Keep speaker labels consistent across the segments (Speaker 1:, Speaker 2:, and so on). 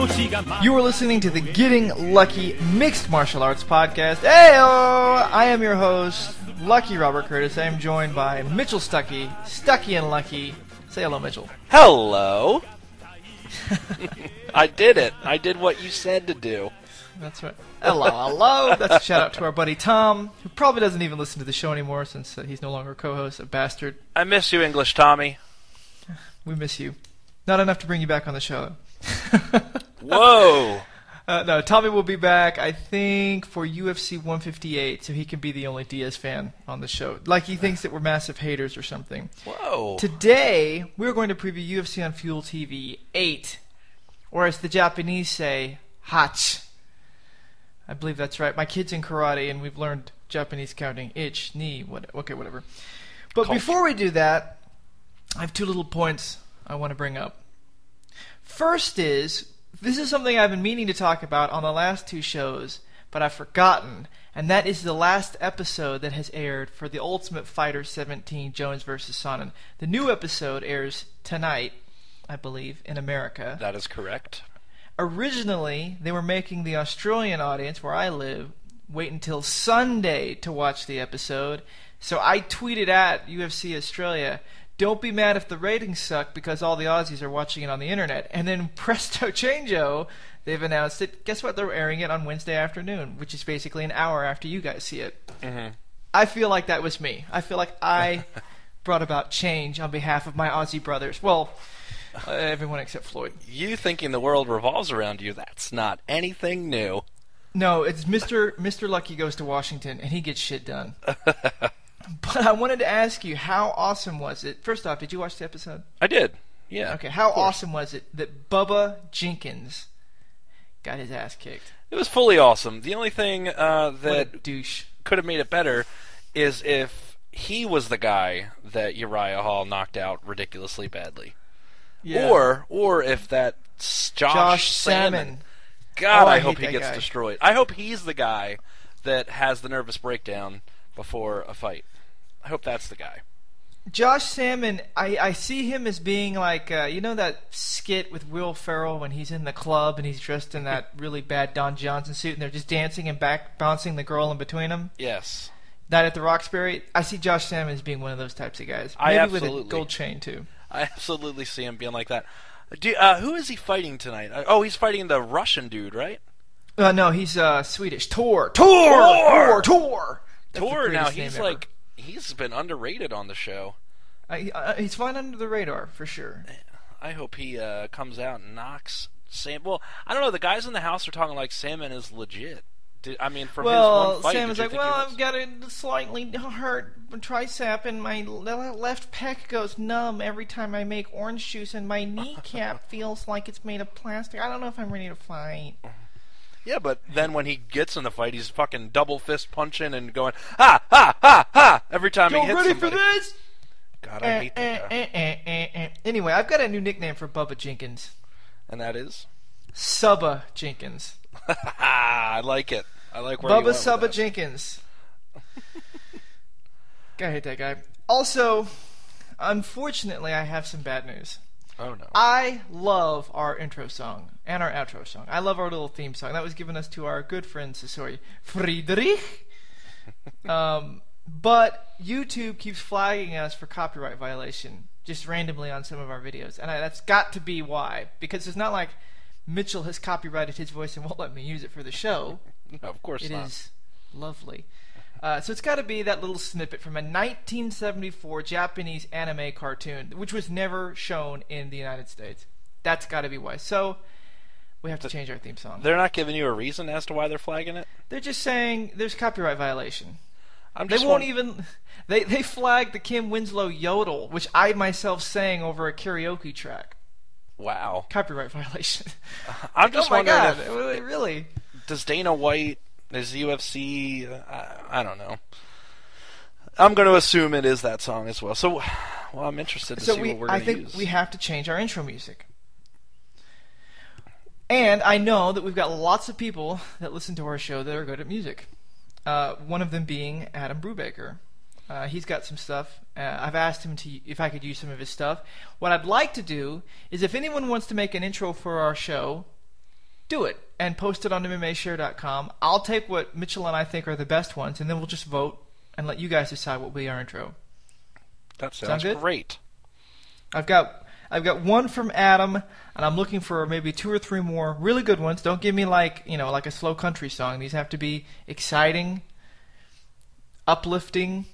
Speaker 1: You are listening to the Getting Lucky Mixed Martial Arts Podcast. Heyo! I am your host, Lucky Robert Curtis. I am joined by Mitchell Stuckey, Stuckey and Lucky. Say hello, Mitchell.
Speaker 2: Hello. I did it. I did what you said to do.
Speaker 1: That's right. Hello. That's a shout out to our buddy Tom, who probably doesn't even listen to the show anymore since he's no longer a co-host, a bastard.
Speaker 2: I miss you, English Tommy.
Speaker 1: We miss you. Not enough to bring you back on the show.
Speaker 2: Whoa.
Speaker 1: No, Tommy will be back, I think, for UFC 158, so he can be the only Diaz fan on the show. Like he thinks that we're massive haters or something.
Speaker 2: Whoa.
Speaker 1: Today, we're going to preview UFC on Fuel TV 8, or as the Japanese say, Hach. I believe that's right. My kid's in karate, and we've learned Japanese counting. Ich, ni, okay, whatever. But before we do that, I have two little points I want to bring up. First is, this is something I've been meaning to talk about on the last two shows, but I've forgotten, and that is the last episode that has aired for The Ultimate Fighter 17, Jones vs. Sonnen. The new episode airs tonight, I believe, in America.
Speaker 2: That is correct.
Speaker 1: Originally, they were making the Australian audience, where I live, wait until Sunday to watch the episode, so I tweeted at UFC Australia, "Don't be mad if the ratings suck because all the Aussies are watching it on the internet." And then presto changeo, they've announced it. Guess what? They're airing it on Wednesday afternoon, which is basically an hour after you guys see it. Mm-hmm. I feel like that was me. I feel like I brought about change on behalf of my Aussie brothers. Well, everyone except Floyd.
Speaker 2: You thinking the world revolves around you, that's not anything new.
Speaker 1: No, it's Mr. Lucky goes to Washington, and he gets shit done. But I wanted to ask you, how awesome was it? First off, did you watch the episode?
Speaker 2: I did, yeah.
Speaker 1: Okay, how awesome was it that Bubba Jenkins got his ass kicked?
Speaker 2: It was fully awesome. The only thing that
Speaker 1: douche
Speaker 2: could have made it better is if he was the guy that Uriah Hall knocked out ridiculously badly. Yeah. Or if that Josh Salmon. God, I hope he gets destroyed. I hope he's the guy that has the nervous breakdown before a fight. I hope that's the guy.
Speaker 1: Josh Salmon, I see him as being like, you know that skit with Will Ferrell when he's in the club and he's dressed in that really bad Don Johnson suit and they're just dancing and bouncing the girl in between them?
Speaker 2: Yes.
Speaker 1: That at the Roxbury? I see Josh Salmon as being one of those types of guys. Maybe with a gold chain, too.
Speaker 2: I absolutely see him being like that. Who is he fighting tonight? He's fighting the Russian dude, right?
Speaker 1: No, he's Swedish. Tor!
Speaker 2: Now he's been underrated on the show.
Speaker 1: He's flying under the radar for sure.
Speaker 2: I hope he comes out and knocks Sam. Well, I don't know. The guys in the house are talking like Salmon is legit. From his one fight,
Speaker 1: Salmon's like, I've got a slightly hurt tricep, and my left pec goes numb every time I make orange juice, and my kneecap feels like it's made of plastic. I don't know if I'm ready to fight.
Speaker 2: Yeah, but then when he gets in the fight, he's fucking double fist punching and going, ha, ha, ha, ha, every time he hits somebody.
Speaker 1: You ready for this?
Speaker 2: God, I hate that guy.
Speaker 1: Anyway, I've got a new nickname for Bubba Jenkins.
Speaker 2: And that is?
Speaker 1: Subba Jenkins.
Speaker 2: I like it. I like where
Speaker 1: Bubba
Speaker 2: you went
Speaker 1: Subba
Speaker 2: with that.
Speaker 1: Jenkins. I hate that guy. Also, unfortunately, I have some bad news.
Speaker 2: Oh, no.
Speaker 1: I love our intro song and our outro song. I love our little theme song. That was given us to our good friend, Friedrich. But YouTube keeps flagging us for copyright violation just randomly on some of our videos. And that's got to be why. Because it's not like Mitchell has copyrighted his voice and won't let me use it for the show.
Speaker 2: No, of course not.
Speaker 1: It is lovely. So it's got to be that little snippet from a 1974 Japanese anime cartoon, which was never shown in the United States. That's got to be why. So we have to change our theme song.
Speaker 2: They're not giving you a reason as to why they're flagging it?
Speaker 1: They're just saying there's copyright violation. They won't even... They flagged the Kim Winslow yodel, which I myself sang over a karaoke track.
Speaker 2: Wow.
Speaker 1: Copyright violation.
Speaker 2: I'm just wondering
Speaker 1: God,
Speaker 2: if...
Speaker 1: Really?
Speaker 2: Does Dana White... Is UFC... I don't know. I'm going to assume it is that song as well. So, well, I'm interested to see what we're going to use.
Speaker 1: I think we have to change our intro music. And I know that we've got lots of people that listen to our show that are good at music. One of them being Adam Brubaker. He's got some stuff. I've asked him if I could use some of his stuff. What I'd like to do is if anyone wants to make an intro for our show, do it and post it on MMAshare.com. I'll take what Mitchell and I think are the best ones, and then we'll just vote and let you guys decide what will be our intro.
Speaker 2: That sounds great.
Speaker 1: I've got one from Adam, and I'm looking for maybe 2 or 3 more really good ones. Don't give me like a slow country song. These have to be exciting, uplifting,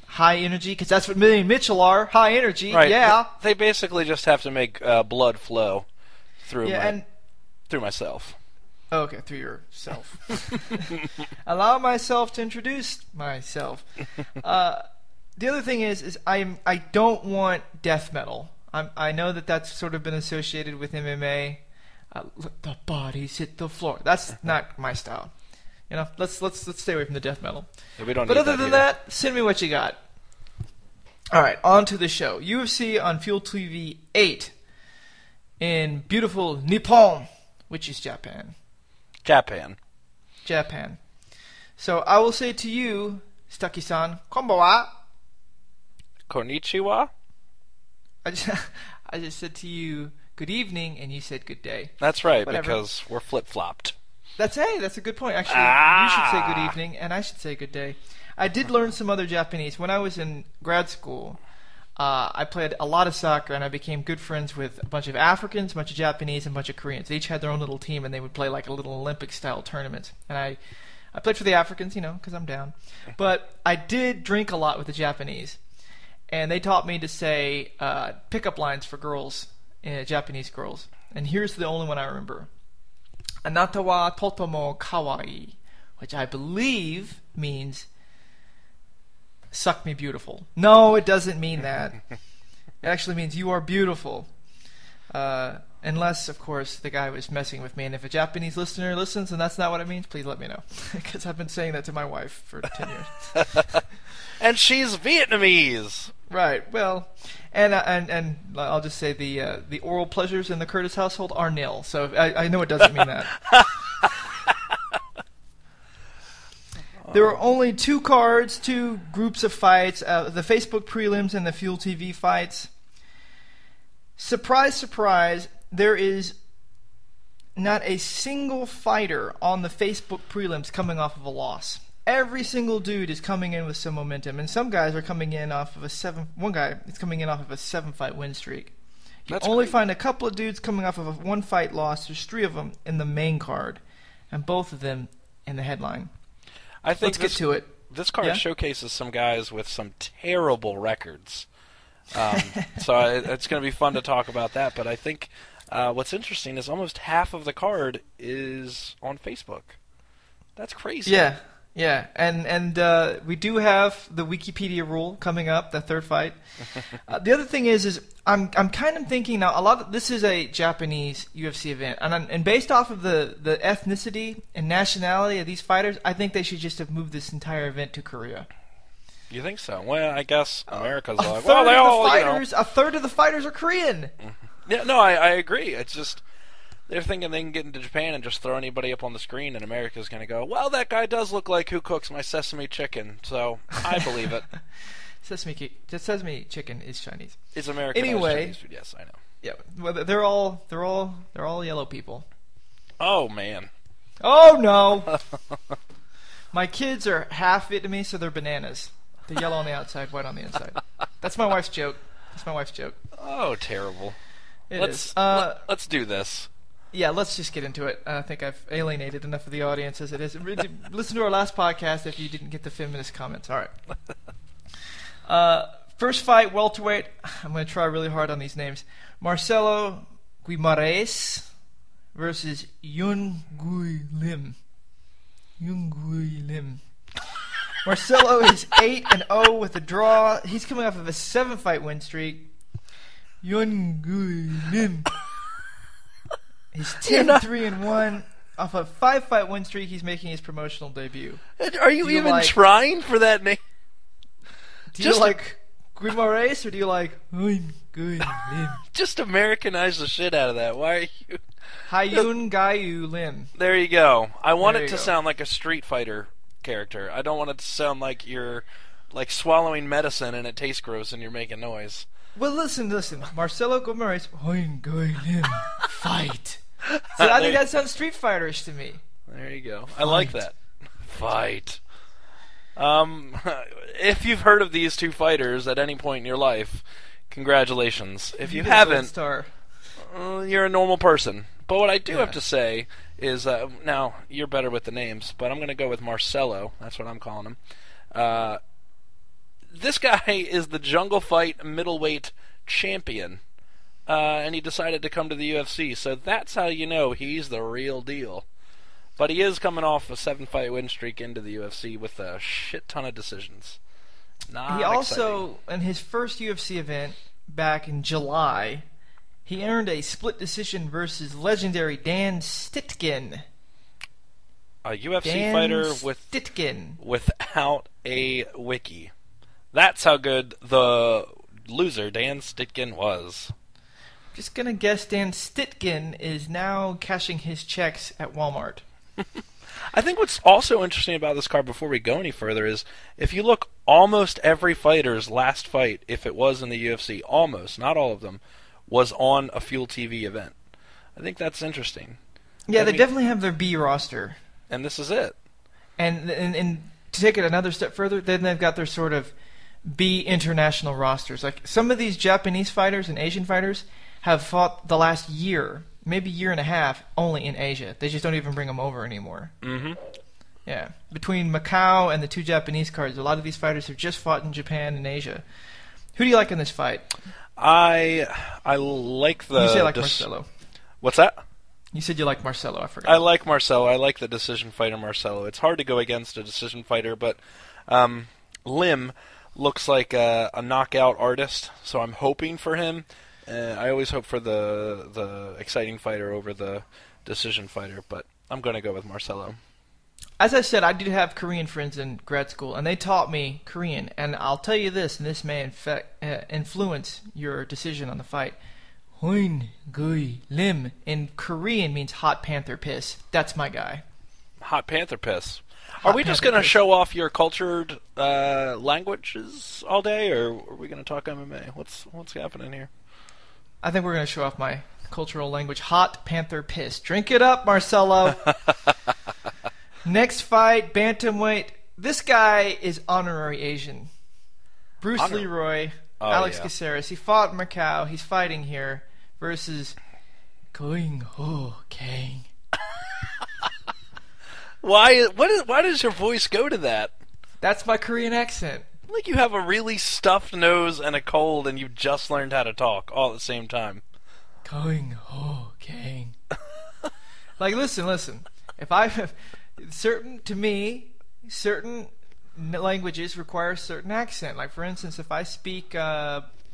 Speaker 1: high energy, because that's what me and Mitchell are. High energy,
Speaker 2: right.
Speaker 1: Yeah.
Speaker 2: They basically just have to make blood flow through through myself.
Speaker 1: Okay, through yourself. Allow myself to introduce myself. The other thing is I don't want death metal. I know that's sort of been associated with MMA. Let the bodies hit the floor. That's not my style. Let's stay away from the death metal.
Speaker 2: Yeah, we don't.
Speaker 1: But other than that, send me what you got. All right, on to the show. UFC on Fuel TV 8 in beautiful Nippon, which is Japan. Japan. So I will say to you, Staki-san, konbanwa.
Speaker 2: Konnichiwa.
Speaker 1: I just said to you, good evening, and you said good day.
Speaker 2: That's right,
Speaker 1: Whatever.
Speaker 2: because we're flip-flopped.
Speaker 1: That's a good point. Actually, you should say good evening, and I should say good day. I did learn some other Japanese. When I was in grad school, I played a lot of soccer, and I became good friends with a bunch of Africans, a bunch of Japanese, and a bunch of Koreans. They each had their own little team, and they would play like a little Olympic-style tournament. And I played for the Africans, because I'm down. But I did drink a lot with the Japanese. And they taught me to say pickup lines for girls, Japanese girls. And here's the only one I remember. Anata wa totomo kawaii, which I believe means suck me beautiful. No, it doesn't mean that. It actually means you are beautiful. Unless, of course, the guy was messing with me. And if a Japanese listener listens and that's not what it means, please let me know. Because I've been saying that to my wife for 10 years.
Speaker 2: And she's Vietnamese.
Speaker 1: Right. Well, and I'll just say the oral pleasures in the Curtis household are nil. So I know it doesn't mean that. There are only 2 cards, 2 groups of fights, the Facebook prelims and the Fuel TV fights. Surprise, surprise, there is not a single fighter on the Facebook prelims coming off of a loss. Every single dude is coming in with some momentum, and some guys are coming in off of one guy is coming in off of a 7-fight win streak. You only find a couple of dudes coming off of a 1-fight loss. There's 3 of them in the main card, and both of them in the headline.
Speaker 2: I think
Speaker 1: Let's get to it.
Speaker 2: This card showcases some guys with some terrible records. So it's going to be fun to talk about that. But I think what's interesting is almost half of the card is on Facebook. That's crazy.
Speaker 1: Yeah, and we do have the Wikipedia rule coming up, the 3rd fight. The other thing is I'm kind of thinking now, this is a Japanese UFC event, and based off of the ethnicity and nationality of these fighters, I think they should just have moved this entire event to Korea.
Speaker 2: You think so? Well, I guess America's like,
Speaker 1: a third of the fighters are Korean.
Speaker 2: Yeah, no, I agree. It's just they're thinking they can get into Japan and just throw anybody up on the screen, and America's going to go, well, that guy does look like who cooks my sesame chicken, so I believe it.
Speaker 1: Sesame chicken is Chinese.
Speaker 2: It's Americanized Chinese food. Yes, I know.
Speaker 1: Yeah, well, they're all yellow people.
Speaker 2: Oh man.
Speaker 1: Oh no. My kids are half Vietnamese, so they're bananas. They're yellow on the outside, white on the inside. That's my wife's joke.
Speaker 2: Oh, terrible. Let's do this.
Speaker 1: Yeah, let's just get into it. I think I've alienated enough of the audience as it is. Listen to our last podcast if you didn't get the feminist comments. All right. First fight, welterweight. I'm going to try really hard on these names. Marcelo Guimarães versus Yun Gui Lim. Marcelo is 8-0 with a draw. He's coming off of a 7-fight win streak. Yun Gui Lim. He's 10-3-1 off a 5-fight win streak. He's making his promotional debut.
Speaker 2: Are you even trying for that name?
Speaker 1: Do you like Guimarães or do you like Yun Gui Lim?
Speaker 2: Just Americanize the shit out of that. Why are you?
Speaker 1: Hyun Gayu Lim.
Speaker 2: There you go. I want it to sound like a Street Fighter character. I don't want it to sound like you're like swallowing medicine and it tastes gross and you're making noise.
Speaker 1: Well, listen. Marcelo Guimarães, Hyun Gayu Lim, fight. So I think that sounds Street Fighter-ish to me.
Speaker 2: There you go. I like that. Fight. If you've heard of these two fighters at any point in your life, congratulations. If you haven't, you're a normal person. But what I do have to say is, now, you're better with the names, but I'm going to go with Marcelo. That's what I'm calling him. This guy is the Jungle Fight middleweight champion, and he decided to come to the UFC, so that's how you know he's the real deal. But he is coming off a 7-fight win streak into the UFC with a shit ton of decisions. Not
Speaker 1: he also,
Speaker 2: exciting.
Speaker 1: in his first UFC event back in July, he earned a split decision versus legendary Dan Stitkin.
Speaker 2: A UFC fighter without a wiki. That's how good the loser, Dan Stitkin, was.
Speaker 1: Just gonna guess Dan Stitkin is now cashing his checks at Walmart.
Speaker 2: I think what's also interesting about this card before we go any further is if you look, almost every fighter's last fight, if it was in the UFC, almost, not all of them, was on a Fuel TV event. I think that's interesting.
Speaker 1: Yeah, they definitely have their B roster.
Speaker 2: And this is it.
Speaker 1: And to take it another step further, then they've got their sort of B international rosters. Like some of these Japanese fighters and Asian fighters have fought the last year, maybe year and a half, only in Asia. They just don't even bring them over anymore.
Speaker 2: Mm-hmm.
Speaker 1: Yeah. Between Macau and the two Japanese cards, a lot of these fighters have just fought in Japan and Asia. Who do you like in this fight?
Speaker 2: I like the...
Speaker 1: You say like Marcelo.
Speaker 2: What's that?
Speaker 1: You said you like Marcelo, I forgot.
Speaker 2: I like Marcelo. I like the decision fighter Marcelo. It's hard to go against a decision fighter, but Lim looks like a knockout artist, so I'm hoping for him. I always hope for the exciting fighter over the decision fighter, but I'm going to go with Marcelo.
Speaker 1: As I said, I did have Korean friends in grad school, and they taught me Korean. And I'll tell you this, and this may influence your decision on the fight. Hoin Gui Lim in Korean means hot panther piss. That's my guy.
Speaker 2: Hot panther piss. Are we just going to show off your cultured languages all day, or are we going to talk MMA? What's happening here?
Speaker 1: I think we're going to show off my cultural language. Hot panther piss. Drink it up, Marcelo. Next fight, bantamweight. This guy is honorary Asian. Bruce Leroy, Alex Caceres. He fought in Macau. He's fighting here versus Going Ho Kang.
Speaker 2: Why does your voice go to that?
Speaker 1: That's my Korean accent.
Speaker 2: Like you have a really stuffed nose and a cold, and you just learned how to talk all at the same time.
Speaker 1: Going Ho Kang. Like, listen. If I have certain languages require a certain accent. Like, for instance, if I speak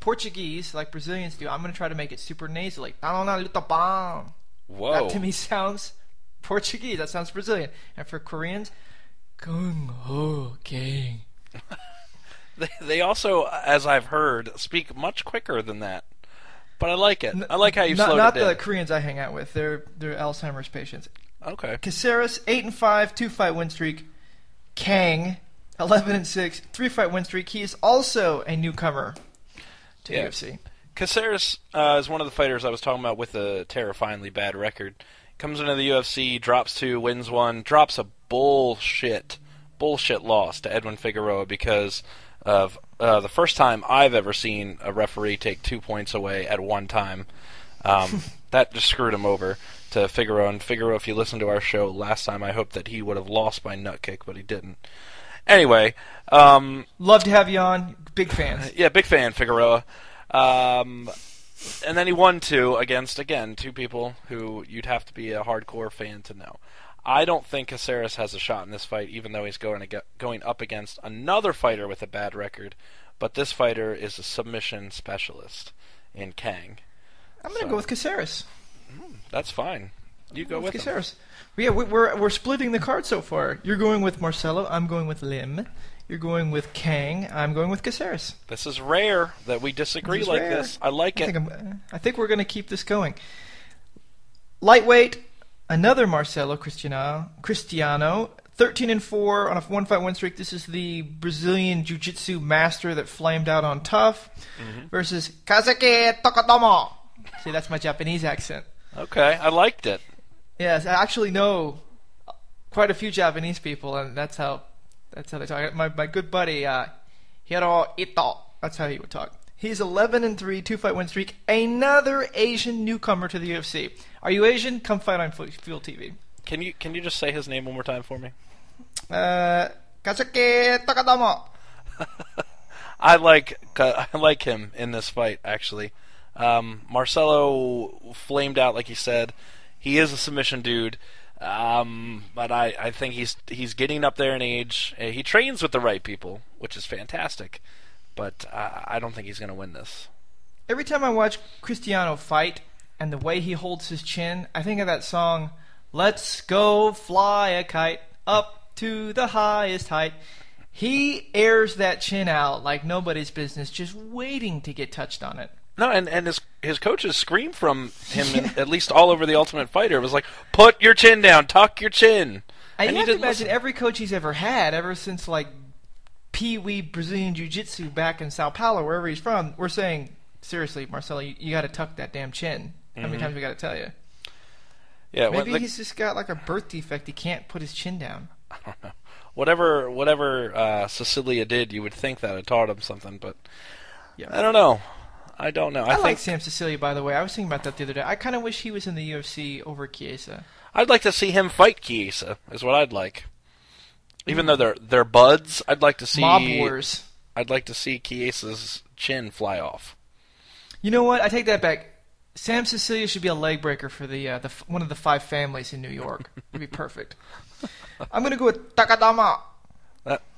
Speaker 1: Portuguese, like Brazilians do, I'm going to try to make it super nasally. Whoa. That to me sounds Portuguese. That sounds Brazilian. And for Koreans, Kung Ho King.
Speaker 2: They also, as I've heard, speak much quicker than that. But I like it. I like how you slowed it down.
Speaker 1: Not the Koreans I hang out with. They're Alzheimer's patients.
Speaker 2: Okay.
Speaker 1: Caceres, 8-5, 2-fight win streak. Kang, 11-6, 3-fight win streak. He is also a newcomer to UFC.
Speaker 2: Caceres is one of the fighters I was talking about with a terrifyingly bad record. Comes into the UFC, drops 2, wins 1, drops a bullshit loss to Edwin Figueroa because of the first time I've ever seen a referee take 2 points away at one time. That just screwed him over to Figueroa. And Figueroa, if you listened to our show last time, I hoped that he would have lost by nut kick, but he didn't. Anyway.
Speaker 1: Love to have you on. Big fans.
Speaker 2: Yeah, big fan, Figueroa. And then he won 2 against, again, 2 people who you'd have to be a hardcore fan to know. I don't think Caceres has a shot in this fight, even though he's going up against another fighter with a bad record. But this fighter is a submission specialist in Kang.
Speaker 1: I'm going to go with Caceres.
Speaker 2: That's fine. You go with
Speaker 1: Caceres. Yeah, we're splitting the card so far. You're going with Marcelo. I'm going with Lim. You're going with Kang. I'm going with Caceres.
Speaker 2: This is rare that we disagree like this. I like it.
Speaker 1: I think we're going to keep this going. Lightweight, another Marcelo Cristiano, 13-4 on a 1-fight win streak. This is the Brazilian Jiu-Jitsu master that flamed out on Tough versus Kazuki Tokotomo. See, that's my Japanese accent.
Speaker 2: Okay, I liked it.
Speaker 1: Yes, I actually know quite a few Japanese people, and that's how they talk. My good buddy Hiro Ito, that's how he would talk. He's 11-3, 2-fight win streak. Another Asian newcomer to the UFC. Are you Asian? Come fight on Fuel TV.
Speaker 2: Can you just say his name one more time for me?
Speaker 1: Kazuki Takadama.
Speaker 2: I like him in this fight, actually. Marcelo flamed out, like you said. He is a submission dude, but I think he's getting up there in age. He trains with the right people, which is fantastic, but I don't think he's going to win this.
Speaker 1: Every time I watch Cristiano fight and the way he holds his chin, I think of that song, "Let's Go Fly a Kite Up to the Highest Height." He airs that chin out like nobody's business, just waiting to get touched on it.
Speaker 2: No, and his coaches screamed from him, at least all over The Ultimate Fighter. It was like, put your chin down, tuck your chin.
Speaker 1: And you have to imagine every coach he's ever had, ever since like Pee-wee Brazilian Jiu-Jitsu back in Sao Paulo, wherever he's from, we're saying, seriously, Marcelo, you got to tuck that damn chin. How many times we got to tell you?
Speaker 2: Yeah,
Speaker 1: maybe he's just got like a birth defect. He can't put his chin down.
Speaker 2: I don't know. Whatever Cecilia did, you would think that had taught him something, but yeah. I don't know. I
Speaker 1: like Sam Cecilia, by the way. I was thinking about that the other day. I kind of wish he was in the UFC over Chiesa.
Speaker 2: I'd like to see him fight Chiesa, is what I'd like. Even though they're buds, I'd like to see
Speaker 1: Mob Wars.
Speaker 2: I'd like to see Chiesa's chin fly off.
Speaker 1: You know what? I take that back. Sam Cecilia should be a leg breaker for the one of the 5 families in New York. It'd be perfect. I'm gonna go with Takadama.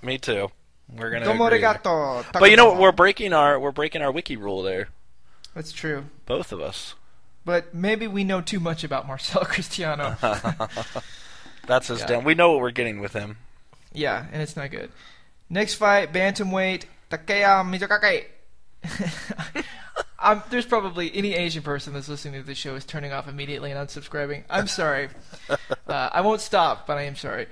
Speaker 2: Me too. We're gonna
Speaker 1: Domo
Speaker 2: agree.
Speaker 1: arigato,
Speaker 2: But you know what? We're breaking our wiki rule there.
Speaker 1: That's true.
Speaker 2: Both of us.
Speaker 1: But maybe we know too much about Marcelo Cristiano.
Speaker 2: That's his down. We know what we're getting with him.
Speaker 1: Yeah, and it's not good. Next fight, bantamweight, Takeya Mizukake. There's probably any Asian person that's listening to this show is turning off immediately and unsubscribing. I'm sorry. I won't stop, but I am sorry.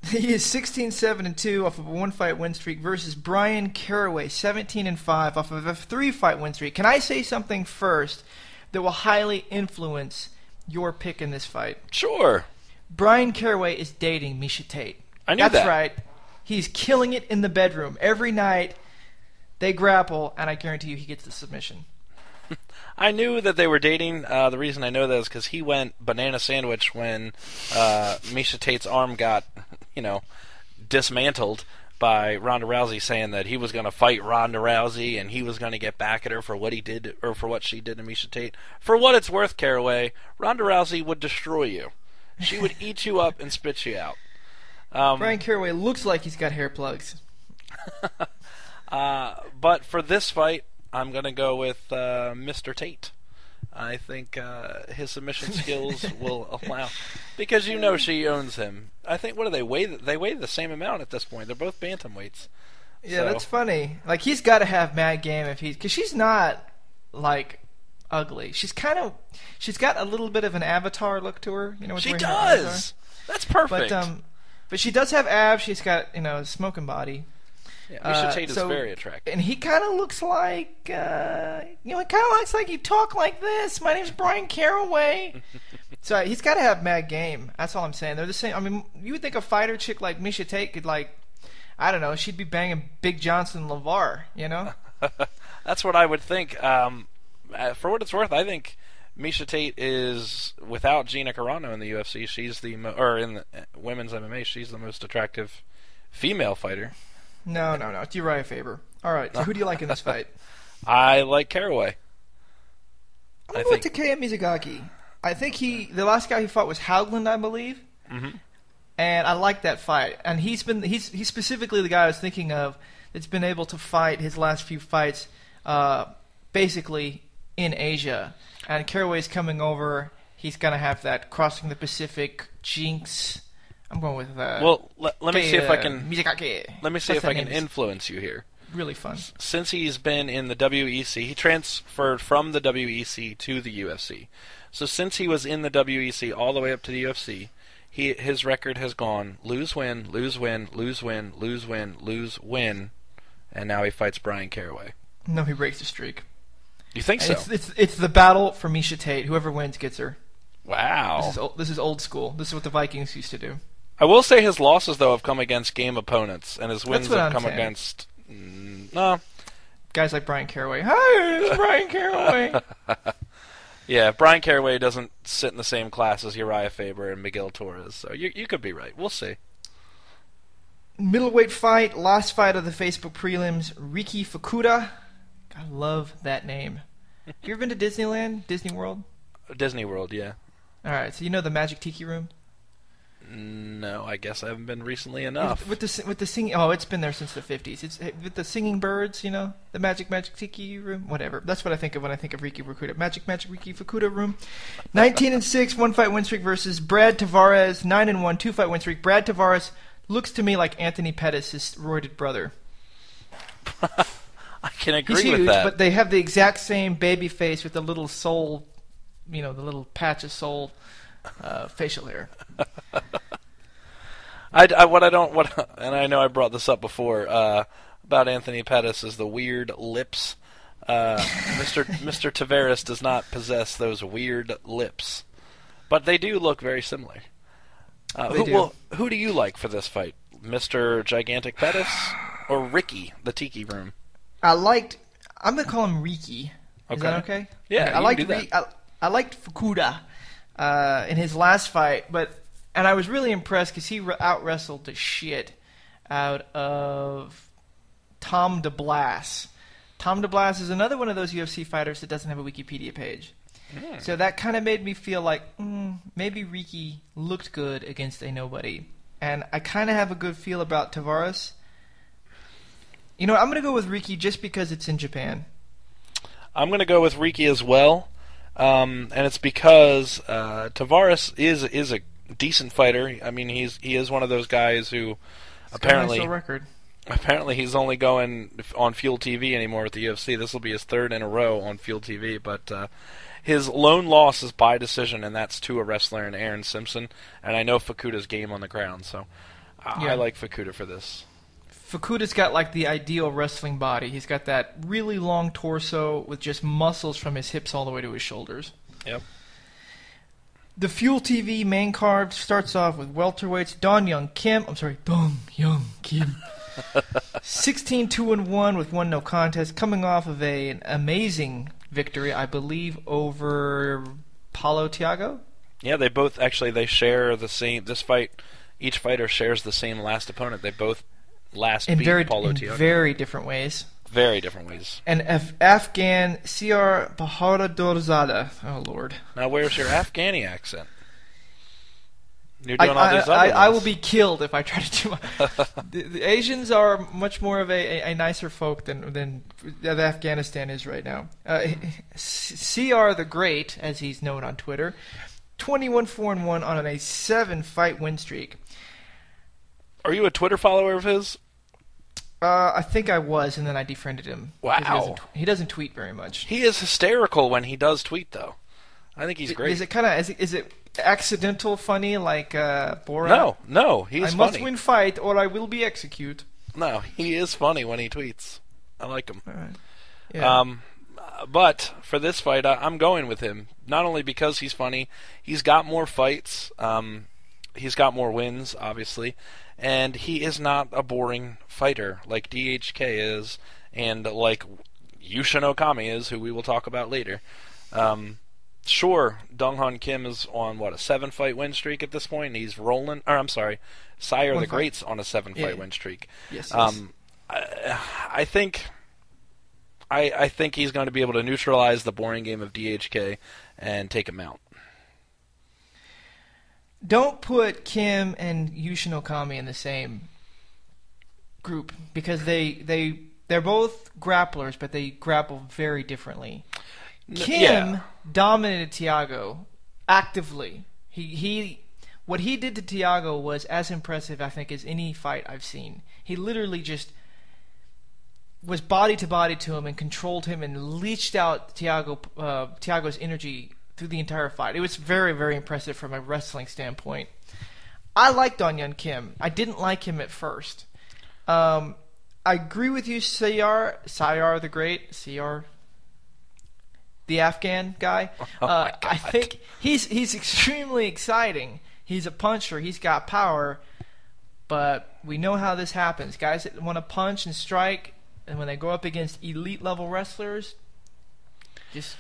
Speaker 1: He is 16-7-2 off of a 1-fight win streak versus Brian Caraway, 17-5 off of a 3-fight win streak. Can I say something first that will highly influence your pick in this fight?
Speaker 2: Sure.
Speaker 1: Brian Caraway is dating Miesha Tate.
Speaker 2: I knew that.
Speaker 1: That's right. He's killing it in the bedroom. Every night they grapple, and I guarantee you he gets the submission.
Speaker 2: I knew that they were dating. The reason I know that is because he went banana sandwich when Miesha Tate's arm got, dismantled by Ronda Rousey, saying that he was going to fight Ronda Rousey and he was going to get back at her for what he did or for what she did to Miesha Tate. For what it's worth, Caraway, Ronda Rousey would destroy you. She would eat you up and spit you out.
Speaker 1: Brian Caraway looks like he's got hair plugs.
Speaker 2: But for this fight, I'm going to go with Mr. Tate. I think his submission skills will allow, because she owns him. I think, what do they weigh? They weigh the same amount at this point. They're both bantamweights.
Speaker 1: Yeah, so. That's funny. Like, he's got to have mad game because she's not like ugly. She's got a little bit of an Avatar look to her.
Speaker 2: She does. That's perfect.
Speaker 1: But she does have abs. She's got a smoking body.
Speaker 2: Yeah, Miesha Tate is very attractive.
Speaker 1: And he kind of looks like, he kind of looks like you talk like this. My name's Brian Caraway. So he's got to have mad game. That's all I'm saying. They're the same. I mean, you would think a fighter chick like Miesha Tate could, I don't know, she'd be banging Big Johnson LeVar,
Speaker 2: That's what I would think. For what it's worth, I think Miesha Tate is, without Gina Carano in the UFC, she's in the women's MMA, she's the most attractive female fighter.
Speaker 1: No. It's Uriah Faber. All right, so who do you like in this fight?
Speaker 2: I like Caraway.
Speaker 1: I'm going to Takeya Mizugaki. I think the last guy he fought was Howland, I believe. Mm-hmm. And I like that fight. And he's specifically the guy I was thinking of that's been able to fight his last few fights basically in Asia. And Caraway's coming over. He's going to have that crossing the Pacific jinx. I'm going with
Speaker 2: let me see if I can
Speaker 1: Mizugaki.
Speaker 2: Let me see if I can influence you here.
Speaker 1: Really fun.
Speaker 2: Since he's been in the WEC, he transferred from the WEC to the UFC. So since he was in the WEC all the way up to the UFC, his record has gone lose win, lose win, lose win, lose win, lose win, and now he fights Brian Caraway.
Speaker 1: No, he breaks the streak.
Speaker 2: You think
Speaker 1: and
Speaker 2: so?
Speaker 1: It's the battle for Miesha Tate. Whoever wins gets her.
Speaker 2: Wow.
Speaker 1: This is old school. This is what the Vikings used to do.
Speaker 2: I will say his losses, though, have come against game opponents, and his wins have come against... No.
Speaker 1: Guys like Brian Caraway. Hi, it's Brian Caraway.
Speaker 2: Yeah, Brian Caraway doesn't sit in the same class as Uriah Faber and Miguel Torres, so you could be right. We'll see.
Speaker 1: Middleweight fight, last fight of the Facebook prelims. Riki Fukuda. I love that name. You ever been to Disneyland, Disney World?
Speaker 2: Disney World, yeah.
Speaker 1: All right, so you know the Magic Tiki Room?
Speaker 2: No, I guess I haven't been recently enough.
Speaker 1: With the singing, oh, it's been there since the 50s. It's with the singing birds, you know, the Magic Tiki Room, whatever. That's what I think of when I think of Riki Fukuda. Magic Riki Fukuda Room. 19-6, 1-fight win streak versus Brad Tavares. 9-1, 2-fight win streak. Brad Tavares looks to me like Anthony Pettis, his roided brother.
Speaker 2: I can agree
Speaker 1: He's huge,
Speaker 2: with that.
Speaker 1: But they have the exact same baby face with the little soul, you know, the little patch of soul facial hair.
Speaker 2: And I know I brought this up before about Anthony Pettis is the weird lips. Mr. Tavares does not possess those weird lips, but they do look very similar. Who do you like for this fight, Mr. Gigantic Pettis or Ricky, the Tiki Room?
Speaker 1: I'm gonna call him Riki. Is that okay?
Speaker 2: Yeah,
Speaker 1: okay. I liked Fukuda in his last fight, and I was really impressed because he out-wrestled the shit out of Tom DeBlas. Tom DeBlas is another one of those UFC fighters that doesn't have a Wikipedia page. So that kind of made me feel like maybe Riki looked good against a nobody. And I kind of have a good feel about Tavares. You know, I'm going to go with Riki just because it's in Japan.
Speaker 2: I'm going to go with Riki as well. And it's because Tavares is a decent fighter. I mean, he is one of those guys who apparently
Speaker 1: got a nice record.
Speaker 2: Apparently he's only going on Fuel TV anymore with the UFC. This will be his third in a row on Fuel TV, but his lone loss is by decision, and that's to a wrestler in Aaron Simpson. And I know Fukuda's game on the ground, so I like Fukuda for this.
Speaker 1: Fukuda's got like the ideal wrestling body. He's got that really long torso with just muscles from his hips all the way to his shoulders.
Speaker 2: Yep.
Speaker 1: The Fuel TV main card starts off with welterweights Dong Young Kim. 16-2-1 with one no contest, coming off of an amazing victory, I believe, over Paulo Thiago.
Speaker 2: Yeah, they both they share the same. This fight, each fighter shares the same last opponent. They both beat Paulo Thiago
Speaker 1: in very different ways.
Speaker 2: Very different ways.
Speaker 1: And Afghan CR Baharadorzada. Oh Lord!
Speaker 2: Now, where's your Afghani accent? You're doing all these other ones.
Speaker 1: I will be killed if I try to do. The Asians are much more of a nicer folk than Afghanistan is right now. CR the Great, as he's known on Twitter, 21-4-1 on a 7-fight win streak.
Speaker 2: Are you a Twitter follower of his?
Speaker 1: I think I was, and then I defriended him.
Speaker 2: Wow.
Speaker 1: He doesn't tweet very much.
Speaker 2: He is hysterical when he does tweet, though. I think he's great.
Speaker 1: Is it kind of is it accidental funny like Borat?
Speaker 2: No, he's funny.
Speaker 1: I must win fight or I will be execute.
Speaker 2: No, he is funny when he tweets. I like him.
Speaker 1: All right. Yeah.
Speaker 2: But for this fight, I'm going with him. Not only because he's funny, he's got more fights. He's got more wins, obviously, and he is not a boring fighter like DHK is, and like Yushin Okami is, who we will talk about later. Sure, Dong-Han Kim is on, a 7-fight win streak at this point, and he's rolling. Or, I'm sorry, Sire the Great's on a 7-fight win streak.
Speaker 1: Yes.
Speaker 2: I think he's going to be able to neutralize the boring game of DHK and take him out.
Speaker 1: Don't put Kim and Yushin Okami in the same group because they're both grapplers, but they grapple very differently. Kim dominated Thiago actively. What he did to Thiago was as impressive, I think, as any fight I've seen. He literally just was body to body to him and controlled him and leached out Thiago's energy through the entire fight. It was very, very impressive from a wrestling standpoint. I like Dong Young Kim. I didn't like him at first. I agree with you, Sayar the Great. CR. the Afghan guy. I think he's extremely exciting. He's a puncher. He's got power. But we know how this happens. Guys that want to punch and strike, and when they go up against elite-level wrestlers, just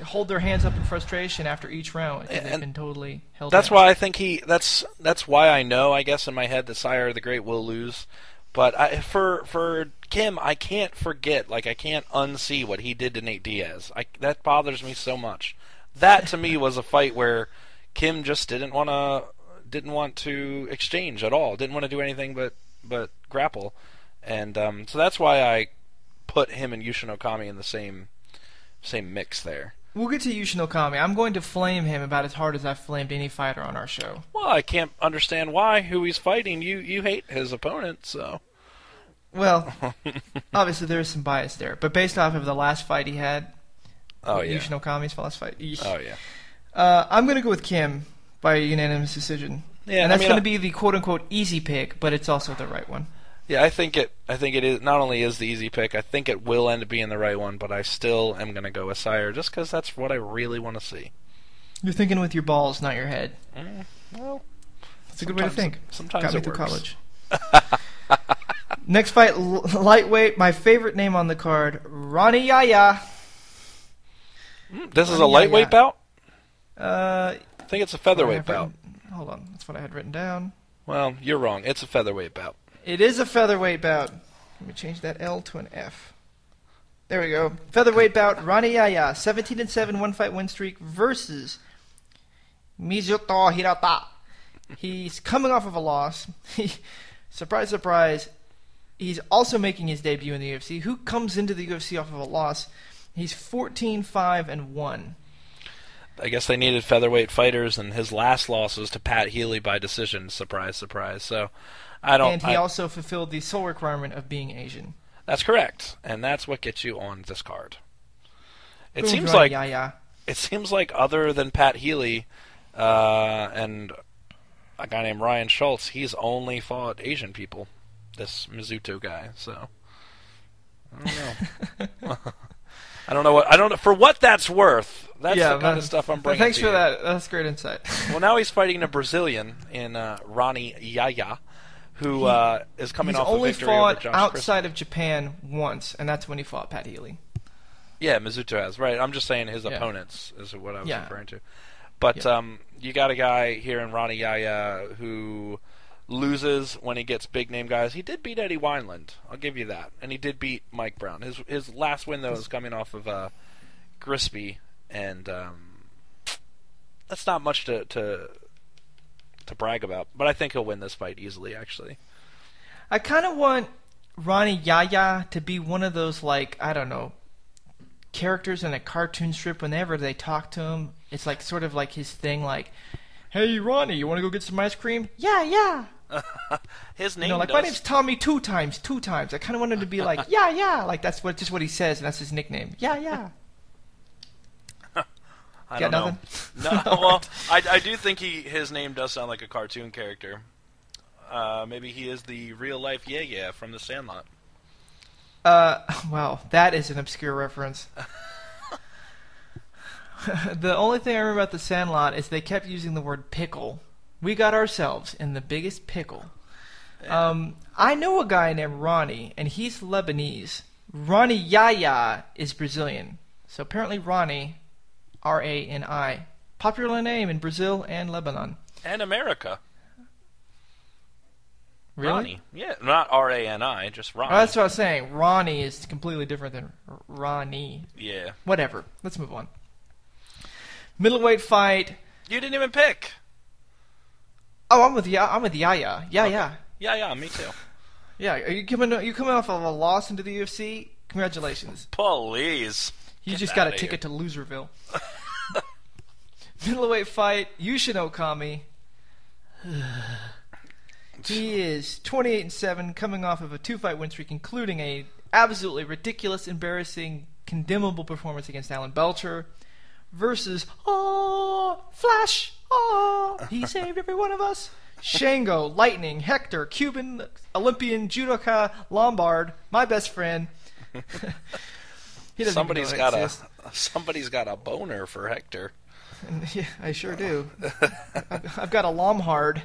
Speaker 1: hold their hands up in frustration after each round because they've been totally held
Speaker 2: That's
Speaker 1: down.
Speaker 2: why I think that's why I know, I guess, in my head that Sire the Great will lose. But for Kim, I can't forget, like, I can't unsee what he did to Nate Diaz. That bothers me so much. That, to me, was a fight where Kim just didn't want to exchange at all. Didn't want to do anything but grapple. And so that's why I put him and Yushin Okami in the same mix there.
Speaker 1: We'll get to Yushin Okami. I'm going to flame him about as hard as I've flamed any fighter on our show.
Speaker 2: Well, I can't understand who he's fighting. You hate his opponent, so...
Speaker 1: Well, obviously there is some bias there. But based off of the last fight he had,
Speaker 2: Yushin
Speaker 1: Okami's last fight.
Speaker 2: Oh, yeah.
Speaker 1: I'm going to go with Kim by unanimous decision. Yeah, and that's going to be the quote-unquote easy pick, but it's also the right one.
Speaker 2: Yeah, I think it is not only is the easy pick, I think it will end up being the right one, but I still am going to go with Sire just because that's what I really want to see.
Speaker 1: You're thinking with your balls, not your head.
Speaker 2: Well,
Speaker 1: that's a good way to think.
Speaker 2: Sometimes
Speaker 1: got me
Speaker 2: it
Speaker 1: through
Speaker 2: works.
Speaker 1: college. Next fight, lightweight. My favorite name on the card, Ronnie Yaya.
Speaker 2: This is a lightweight bout?
Speaker 1: I
Speaker 2: think it's a featherweight bout.
Speaker 1: Hold on, that's what I had written down.
Speaker 2: Well, you're wrong. It's a featherweight bout.
Speaker 1: It is a featherweight bout. Let me change that L to an F. There we go. Featherweight bout, Ronnie Yaya, 17-7 one-fight win streak versus Mizuto Hirata. He's coming off of a loss. Surprise, surprise. He's also making his debut in the UFC. Who comes into the UFC off of a loss? He's 14-5-1.
Speaker 2: I guess they needed featherweight fighters, and his last loss was to Pat Healy by decision. Surprise, surprise. So, And
Speaker 1: he also fulfilled the sole requirement of being Asian.
Speaker 2: That's correct, and that's what gets you on this card. It seems like other than Pat Healy and a guy named Ryan Schultz, he's only fought Asian people. This Mizuto guy. So I don't know. I don't know for what that's worth. That's the kind of stuff I'm bringing.
Speaker 1: Thanks for that. That's great insight.
Speaker 2: Well, now he's fighting a Brazilian in Ronnie Yaya, who is coming off a victory over Josh
Speaker 1: He's only fought outside of Japan once, and that's when he fought Pat Healy.
Speaker 2: Yeah, Mizuto has. Right. I'm just saying his opponents is what I was referring to. But you got a guy here in Ronnie Yaya who loses when he gets big name guys. He did beat Eddie Wineland. I'll give you that. And he did beat Mike Brown. His last win, though, is coming off of Grisby, and that's not much to brag about. But I think he'll win this fight easily, actually.
Speaker 1: I kind of want Ronnie Yaya to be one of those, like, I don't know, characters in a cartoon strip. Whenever they talk to him, it's like sort of like his thing, like, "Hey, Ronnie, you want to go get some ice cream?" Yeah.
Speaker 2: His name,
Speaker 1: my name's Tommy two times. I kind of want him to be like, yeah, like that's just what he says, and that's his nickname. Yeah.
Speaker 2: I don't know. No, well, I do think his name does sound like a cartoon character. Maybe he is the real life Yeah from The Sandlot.
Speaker 1: Wow, that is an obscure reference. The only thing I remember about The Sandlot is they kept using the word pickle. We got ourselves in the biggest pickle. Yeah. I know a guy named Ronnie, and he's Lebanese. Ronnie Yaya is Brazilian. So apparently Ronnie, R-A-N-I, popular name in Brazil and Lebanon.
Speaker 2: And America.
Speaker 1: Really?
Speaker 2: Ronnie. Yeah, not R-A-N-I, just Ronnie.
Speaker 1: Oh, that's what I was saying. Ronnie is completely different than Ronnie.
Speaker 2: Yeah.
Speaker 1: Whatever. Let's move on. Middleweight fight.
Speaker 2: You didn't even pick.
Speaker 1: Oh, I'm with Yaya. Yeah.
Speaker 2: Yeah, me too.
Speaker 1: Yeah, are you coming off of a loss into the UFC? Congratulations.
Speaker 2: Please.
Speaker 1: You just got a ticket to Loserville. Middleweight fight, Yushin Okami. He is 28-7, coming off of a 2-fight win streak, including a absolutely ridiculous, embarrassing, condemnable performance against Alan Belcher, versus Flash, he saved every one of us. Shango, Lightning, Hector, Cuban, Olympian, Judoka, Lombard, my best friend. He doesn't even know it exists.
Speaker 2: Somebody's got a boner for Hector.
Speaker 1: Yeah, I sure do. I've got a lomhard.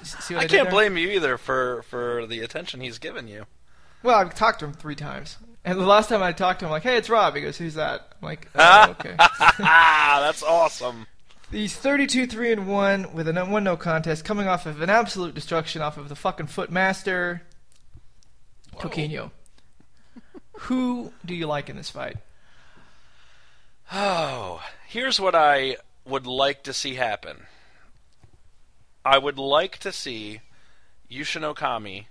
Speaker 1: See what I
Speaker 2: can't blame you either for the attention he's given you.
Speaker 1: Well, I've talked to him 3 times. And the last time I talked to him, I'm like, hey, it's Rob. He goes, who's that? I'm like, oh, okay.
Speaker 2: That's awesome.
Speaker 1: He's 32-3-1 with a 1-0 contest, coming off of an absolute destruction off of the fucking Footmaster, Coquinho. Who do you like in this fight?
Speaker 2: Oh, here's what I would like to see happen. I would like to see Yushin Okami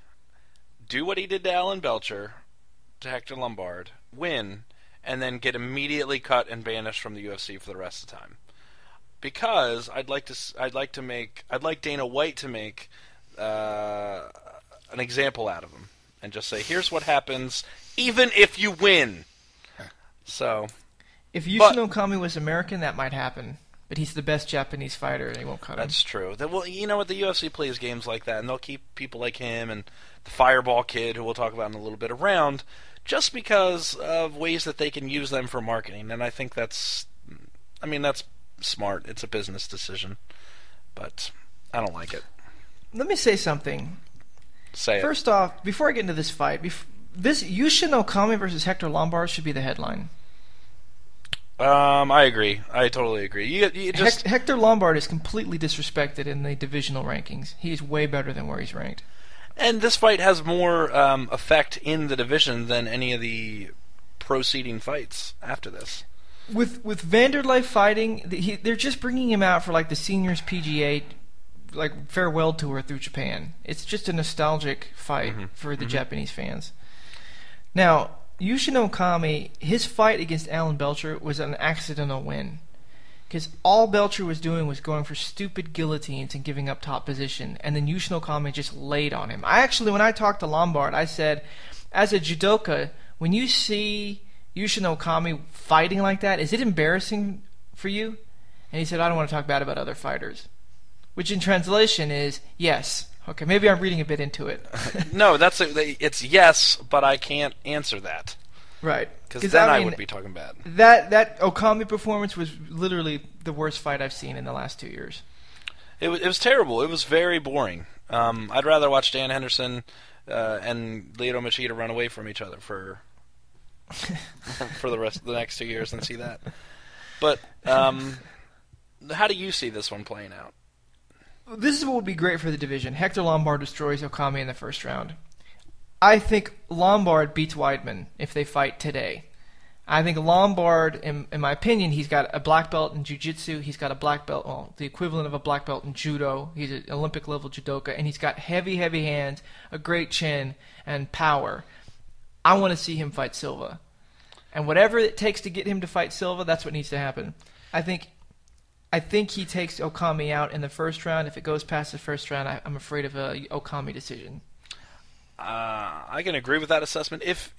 Speaker 2: do what he did to Alan Belcher, to Hector Lombard, win, and then get immediately cut and banished from the UFC for the rest of the time. Because I'd like Dana White to make an example out of him and just say, here's what happens even if you win. So,
Speaker 1: if Yushin Okami was American, that might happen. But he's the best Japanese fighter, and they won't cut him.
Speaker 2: That's true. Well, you know what? The UFC plays games like that, and they'll keep people like him and the Fireball Kid, who we'll talk about in a little bit, around just because of ways that they can use them for marketing. And I think that's smart. It's a business decision. But I don't like it.
Speaker 1: Let me say something.
Speaker 2: Say it.
Speaker 1: First off, before I get into this fight, this Yushin Okami versus Hector Lombard should be the headline.
Speaker 2: I agree. I totally agree. You just
Speaker 1: Hector Lombard is completely disrespected in the divisional rankings. He's way better than where he's ranked.
Speaker 2: And this fight has more effect in the division than any of the proceeding fights after this.
Speaker 1: With Vanderlei fighting, they're just bringing him out for like the seniors PGA like farewell tour through Japan. It's just a nostalgic fight for the Japanese fans. Now, Yushin Okami, his fight against Alan Belcher was an accidental win. Because all Belcher was doing was going for stupid guillotines and giving up top position. And then Yushin Okami just laid on him. When I talked to Lombard, I said, as a judoka, when you see Yushin Okami fighting like that, is it embarrassing for you? And he said, I don't want to talk bad about other fighters. Which in translation is, yes. Okay, maybe I'm reading a bit into it.
Speaker 2: No, it's yes, but I can't answer that.
Speaker 1: Right.
Speaker 2: Because then I would be talking bad.
Speaker 1: That Okami performance was literally the worst fight I've seen in the last 2 years.
Speaker 2: It was terrible. It was very boring. I'd rather watch Dan Henderson and Lyoto Machida run away from each other for the rest of the next 2 years than see that. But how do you see this one playing out?
Speaker 1: This is what would be great for the division. Hector Lombard destroys Okami in the first round. I think Lombard beats Weidman if they fight today. I think Lombard, in my opinion, he's got a black belt in jiu-jitsu. He's got a black belt, well, the equivalent of a black belt in judo. He's an Olympic-level judoka, and he's got heavy, heavy hands, a great chin, and power. I want to see him fight Silva. And whatever it takes to get him to fight Silva, that's what needs to happen. I think he takes Okami out in the first round. If it goes past the first round, I'm afraid of a Okami decision.
Speaker 2: I can agree with that assessment. If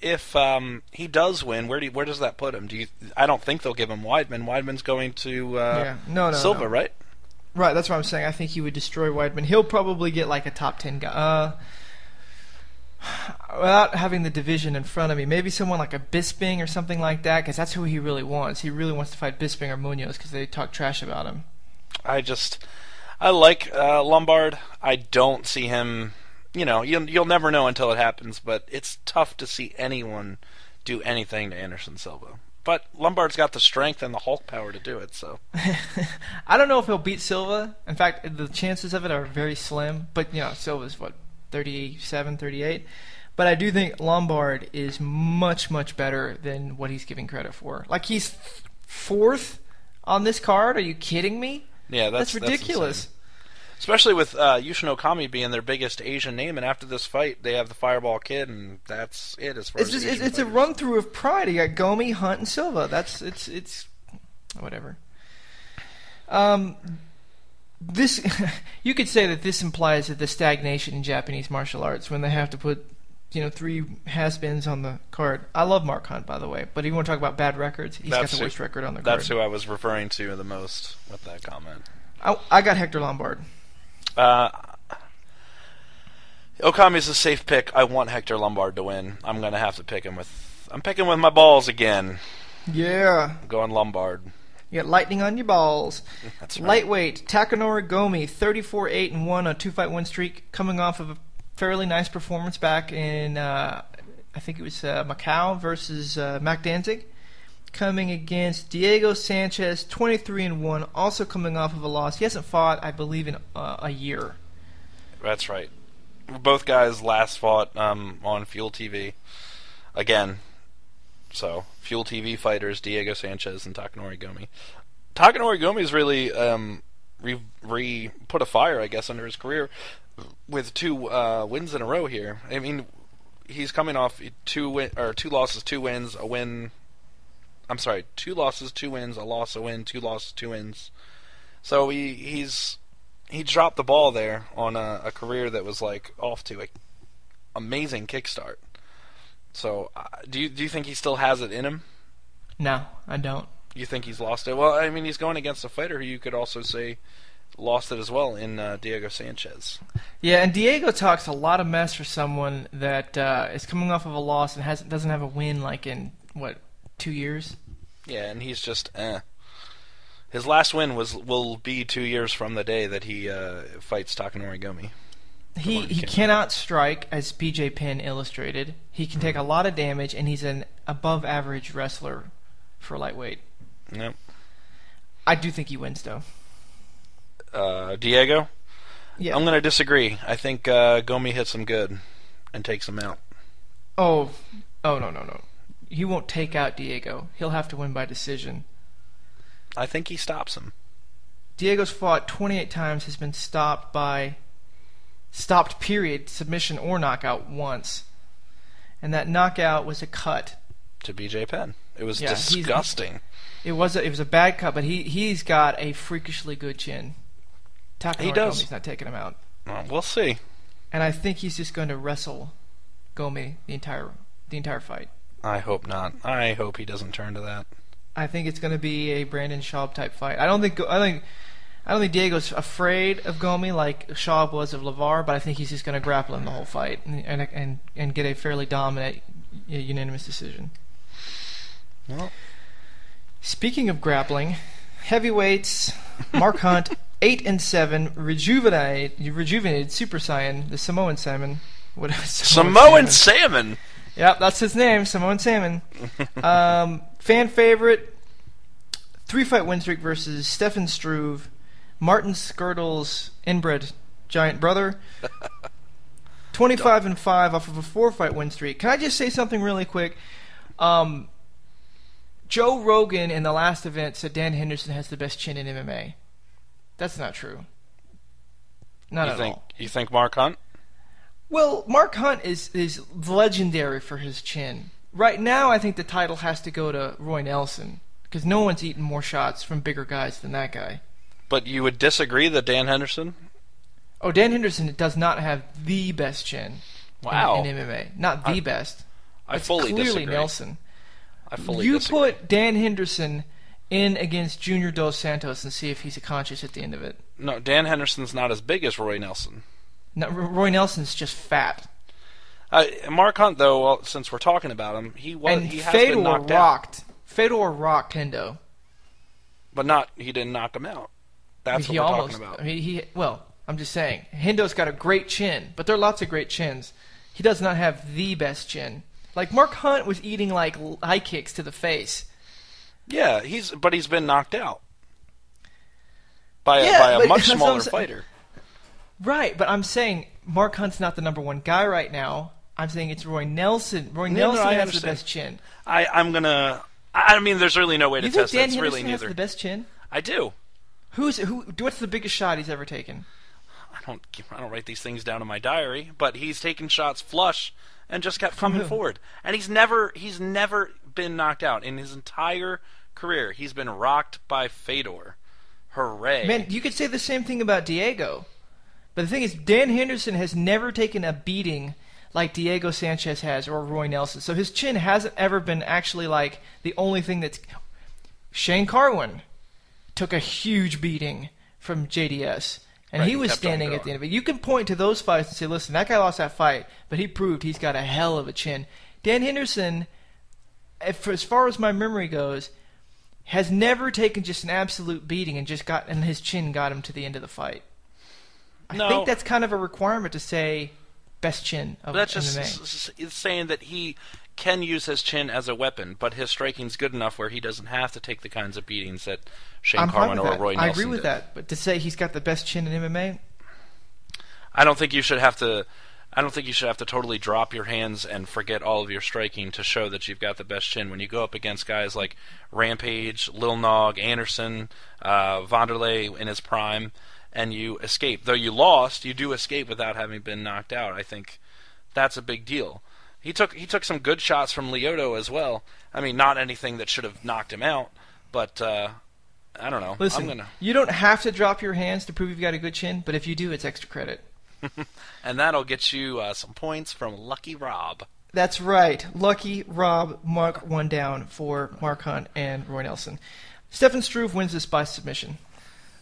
Speaker 2: he does win, where does that put him? I don't think they'll give him Weidman. Weidman's going to Silva, right?
Speaker 1: Right, that's what I'm saying. I think he would destroy Weidman. He'll probably get like a top 10 guy. Without having the division in front of me, maybe someone like a Bisping or something like that, because that's who he really wants. He really wants to fight Bisping or Munoz because they talk trash about him. I
Speaker 2: like Lombard. I don't see him. You'll never know until it happens, but it's tough to see anyone do anything to Anderson Silva. But Lombard's got the strength and the Hulk power to do it, so.
Speaker 1: I don't know if he'll beat Silva. In fact, the chances of it are very slim. But, Silva's, 37, 38? But I do think Lombard is much, much better than what he's giving credit for. Like, he's fourth on this card? Are you kidding me?
Speaker 2: Yeah, that's
Speaker 1: ridiculous.
Speaker 2: That's especially with Yushin Okami being their biggest Asian name, and after this fight, they have the Fireball Kid, and that's it as far as Asian fighters.
Speaker 1: It's a run through of pride. You got Gomi, Hunt, and Silva. It's whatever. This you could say that this implies that the stagnation in Japanese martial arts when they have to put 3 has-beens on the card. I love Mark Hunt, by the way, but if you want to talk about bad records, he's got the worst record on the card.
Speaker 2: That's who I was referring to the most with that comment.
Speaker 1: I got Hector Lombard.
Speaker 2: Okami's a safe pick. I want Hector Lombard to win. I'm going to have to pick him with I'm picking with my balls again.
Speaker 1: Yeah.
Speaker 2: I'm going Lombard.
Speaker 1: You got lightning on your balls.
Speaker 2: That's right.
Speaker 1: Lightweight, Takanori Gomi, 34-8-1 on a 2-fight win streak, coming off of a fairly nice performance back in, I think it was Macau versus Mac Danzig. Coming against Diego Sanchez, 23-1, also coming off of a loss. He hasn't fought, I believe, in a year.
Speaker 2: That's right. Both guys last fought on Fuel TV. Again. So, Fuel TV fighters, Diego Sanchez and Takanori Gomi. Takanori Gomi's really put a fire, I guess, under his career with 2 wins in a row here. I mean, he's coming off 2 losses, 2 wins, a win. I'm sorry, 2 losses, 2 wins, a loss, a win, 2 losses, 2 wins. So he dropped the ball there on a career that was like off to an amazing kickstart. So, do you think he still has it in him?
Speaker 1: No, I don't.
Speaker 2: You think he's lost it? Well, I mean, he's going against a fighter who you could also say lost it as well in Diego Sanchez.
Speaker 1: Yeah, and Diego talks a lot of mess for someone that is coming off of a loss and doesn't have a win like in, 2 years?
Speaker 2: Yeah, and he's just, His last win will be 2 years from the day that he fights Takanori Gomi.
Speaker 1: He cannot strike, as BJ Penn illustrated. He can take a lot of damage, and he's an above-average wrestler for lightweight.
Speaker 2: Yep.
Speaker 1: I do think he wins, though.
Speaker 2: Diego?
Speaker 1: Yeah.
Speaker 2: I'm going to disagree. I think Gomi hits him good and takes him out.
Speaker 1: Oh, no. He won't take out Diego. He'll have to win by decision.
Speaker 2: I think he stops him.
Speaker 1: Diego's fought 28 times, has been stopped, period, submission or knockout once. And that knockout was a cut.
Speaker 2: To BJ Penn. It was disgusting.
Speaker 1: It was a bad cut, but he's got a freakishly good chin.
Speaker 2: He does.
Speaker 1: Gomi's not taking him out.
Speaker 2: Well, we'll see.
Speaker 1: And I think he's just going to wrestle Gomi the entire fight.
Speaker 2: I hope not. I hope he doesn't turn to that.
Speaker 1: I think it's going to be a Brandon Schaub type fight. I don't think Diego's afraid of Gomi like Schaub was of LeVar, but I think he's just going to grapple him the whole fight and get a fairly dominant unanimous decision.
Speaker 2: Well,
Speaker 1: speaking of grappling, heavyweights, Mark Hunt, 8-7, rejuvenated Super Saiyan, the Samoan Salmon.
Speaker 2: Samoan Salmon.
Speaker 1: Yep, that's his name, Samoan Salmon. Fan favorite, 3-fight win streak versus Stefan Struve, Martin Skirtle's inbred giant brother. 25-5 off of a 4-fight win streak. Can I just say something really quick? Joe Rogan in the last event said Dan Henderson has the best chin in MMA. That's not true. Not at all.
Speaker 2: You think Mark Hunt?
Speaker 1: Well, Mark Hunt is legendary for his chin. Right now, I think the title has to go to Roy Nelson, because no one's eaten more shots from bigger guys than that guy.
Speaker 2: But you would disagree that Dan Henderson?
Speaker 1: Oh, Dan Henderson does not have the best chin in MMA. Not the best.
Speaker 2: I fully
Speaker 1: clearly
Speaker 2: disagree.
Speaker 1: Nelson.
Speaker 2: I fully disagree.
Speaker 1: You put Dan Henderson in against Junior Dos Santos and see if he's conscious at the end of it.
Speaker 2: No, Dan Henderson's not as big as Roy Nelson.
Speaker 1: No, Roy Nelson's just fat.
Speaker 2: Mark Hunt, though, well, since we're talking about him, he has been knocked out.
Speaker 1: Fedor rocked Hendo.
Speaker 2: But he didn't knock him out. That's what we're talking about.
Speaker 1: I mean, I'm just saying, Hendo's got a great chin, but there are lots of great chins. He does not have the best chin. Like, Mark Hunt was eating, like, high kicks to the face.
Speaker 2: Yeah, but he's been knocked out by a much smaller fighter.
Speaker 1: Right, but I'm saying Mark Hunt's not the number one guy right now. I'm saying it's Roy Nelson. Roy Nelson has the best chin.
Speaker 2: I mean, there's really no way to test that. It's really neither.
Speaker 1: You think Dan Henderson has the best chin?
Speaker 2: I do.
Speaker 1: What's the biggest shot he's ever taken?
Speaker 2: I don't write these things down in my diary, but he's taken shots flush and just kept coming forward. And he's never been knocked out in his entire career. He's been rocked by Fedor. Hooray!
Speaker 1: Man, you could say the same thing about Diego. But the thing is, Dan Henderson has never taken a beating like Diego Sanchez has or Roy Nelson. So his chin hasn't ever been actually like the only thing that's... Shane Carwin took a huge beating from JDS. And he was standing at the end of it. You can point to those fights and say, listen, that guy lost that fight, but he proved he's got a hell of a chin. Dan Henderson as far as my memory goes, has never taken just an absolute beating and his chin got him to the end of the fight. I think that's kind of a requirement to say best chin of MMA.
Speaker 2: That's just saying that he can use his chin as a weapon, but his striking's good enough where he doesn't have to take the kinds of beatings that Shane Carwin or Roy Nelson
Speaker 1: I agree with
Speaker 2: did.
Speaker 1: that, but to say he's got the best chin in MMA,
Speaker 2: I don't think you should have to totally drop your hands and forget all of your striking to show that you've got the best chin. When you go up against guys like Rampage, Lil Nog, Anderson, Wanderlei in his prime, and you escape. Though you lost, you do escape without having been knocked out. I think that's a big deal. He took some good shots from Lyoto as well. I mean, not anything that should have knocked him out, but I don't know.
Speaker 1: Listen, you don't have to drop your hands to prove you've got a good chin, but if you do, it's extra credit.
Speaker 2: And that'll get you some points from Lucky Rob.
Speaker 1: That's right. Lucky Rob mark one down for Mark Hunt and Roy Nelson. Stefan Struve wins this by submission.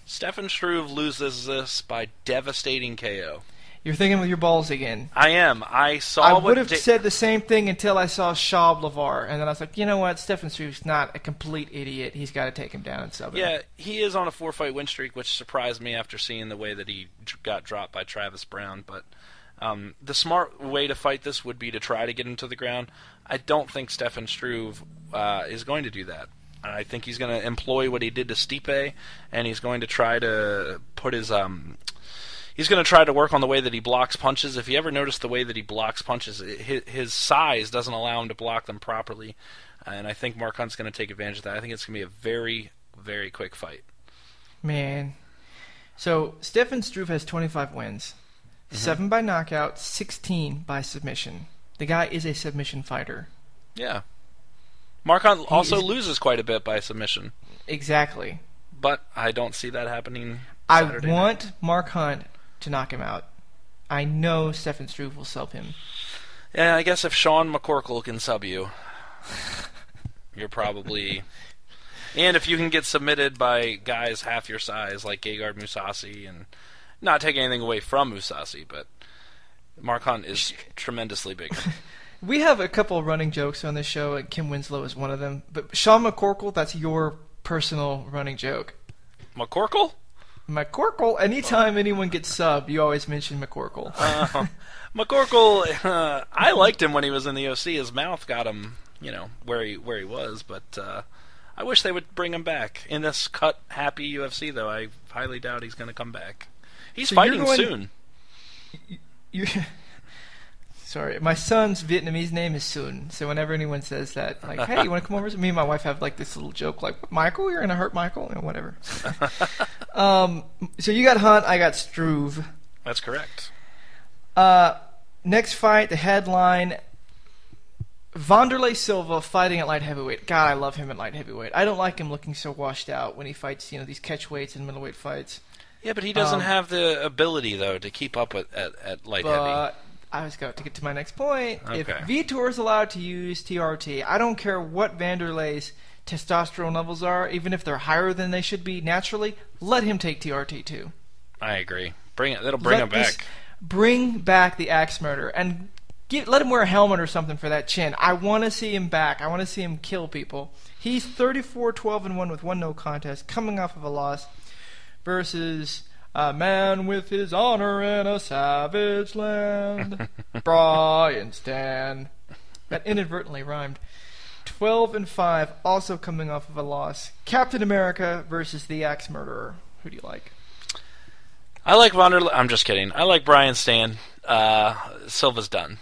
Speaker 2: Stefan Struve loses this by devastating KO.
Speaker 1: You're thinking with your balls again.
Speaker 2: I am. I
Speaker 1: would have said the same thing until I saw Shab Lavar, and then I was like, you know what? Stefan Struve's not a complete idiot. He's got to take him down and sub him.
Speaker 2: Yeah, he is on a 4-fight win streak, which surprised me after seeing the way that he got dropped by Travis Brown. But the smart way to fight this would be to try to get him to the ground. I don't think Stefan Struve is going to do that. I think he's going to employ what he did to Stipe, and he's going to try to put his he's going to try to work on the way that he blocks punches. If you ever notice the way that he blocks punches, his size doesn't allow him to block them properly. And I think Mark Hunt's going to take advantage of that. I think it's going to be a very, very quick fight.
Speaker 1: Man. So, Stefan Struve has 25 wins. 7 by knockout, 16 by submission. The guy is a submission fighter.
Speaker 2: Yeah. Mark Hunt also loses quite a bit by submission.
Speaker 1: Exactly.
Speaker 2: But I don't see that happening Saturday
Speaker 1: I want Mark Hunt to knock him out. I know Stefan Struve will sub him.
Speaker 2: Yeah, I guess if Sean McCorkle can sub you, you're probably... And if you can get submitted by guys half your size, like Gegard Mousasi, and not taking anything away from Mousasi, but Mark Hunt is tremendously bigger.
Speaker 1: We have a couple of running jokes on this show, and Kim Winslow is one of them. But Sean McCorkle, that's your personal running joke.
Speaker 2: McCorkle?
Speaker 1: McCorkle. Anytime anyone gets subbed, you always mention McCorkle.
Speaker 2: McCorkle, I liked him when he was in the UFC. His mouth got him, where he was. But I wish they would bring him back in this cut happy UFC. Though I highly doubt he's going to come back. He's fighting soon. Sorry, my son's Vietnamese name is Sun, so whenever anyone says that, like, hey, you want to come over? Me and my wife have like this little joke, like, Michael, you're gonna hurt Michael, whatever. So you got Hunt, I got Struve. That's correct.
Speaker 1: Next fight, the headline: Wanderlei Silva fighting at light heavyweight. God, I love him at light heavyweight. I don't like him looking so washed out when he fights, these catchweights and middleweight fights. Yeah,
Speaker 2: but he doesn't have the ability though to keep up at light heavy.
Speaker 1: I was going to get to my next point. Okay. If Vitor is allowed to use TRT, I don't care what Wanderlei's testosterone levels are, even if they're higher than they should be naturally, let him take TRT too.
Speaker 2: I agree. That'll bring him back.
Speaker 1: Bring back the axe murder and let him wear a helmet or something for that chin. I want to see him back. I want to see him kill people. He's 34-12-1 with 1 no contest, coming off of a loss versus a man with his honor in a savage land. Brian Stan. That inadvertently rhymed. 12-5, also coming off of a loss. Captain America versus the Axe Murderer. Who do you like?
Speaker 2: I like Wanderlei. I'm just kidding. I like Brian Stan. Silva's done.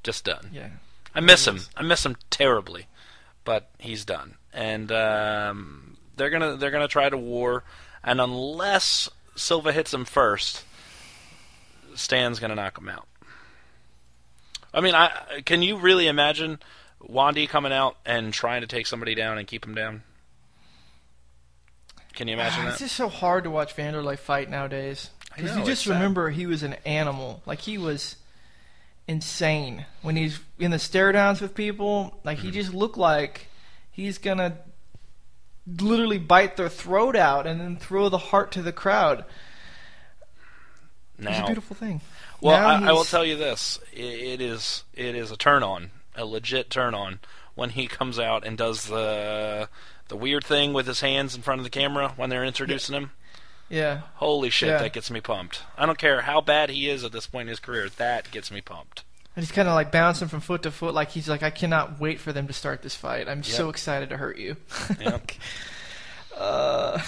Speaker 2: Just done.
Speaker 1: Yeah.
Speaker 2: I miss him. I miss him terribly. But he's done. And they're gonna try to war, and unless Silva hits him first, Stan's going to knock him out. I mean, can you really imagine Wandy coming out and trying to take somebody down and keep him down? Can you imagine that?
Speaker 1: It's just so hard to watch Wanderlei fight nowadays. Because you just remember he was an animal. Like, he was insane. When he's in the stare downs with people, like, he just looked like he's going to literally bite their throat out and then throw the heart to the crowd. It's a beautiful thing.
Speaker 2: Well, I will tell you this: it is a turn on, a legit turn on, when he comes out and does the weird thing with his hands in front of the camera when they're introducing him.
Speaker 1: Yeah.
Speaker 2: Holy shit, that gets me pumped. I don't care how bad he is at this point in his career. That gets me pumped.
Speaker 1: And he's kind of like bouncing from foot to foot, like he's like, I cannot wait for them to start this fight. I'm so excited to hurt you.
Speaker 2: Yep.
Speaker 1: I'm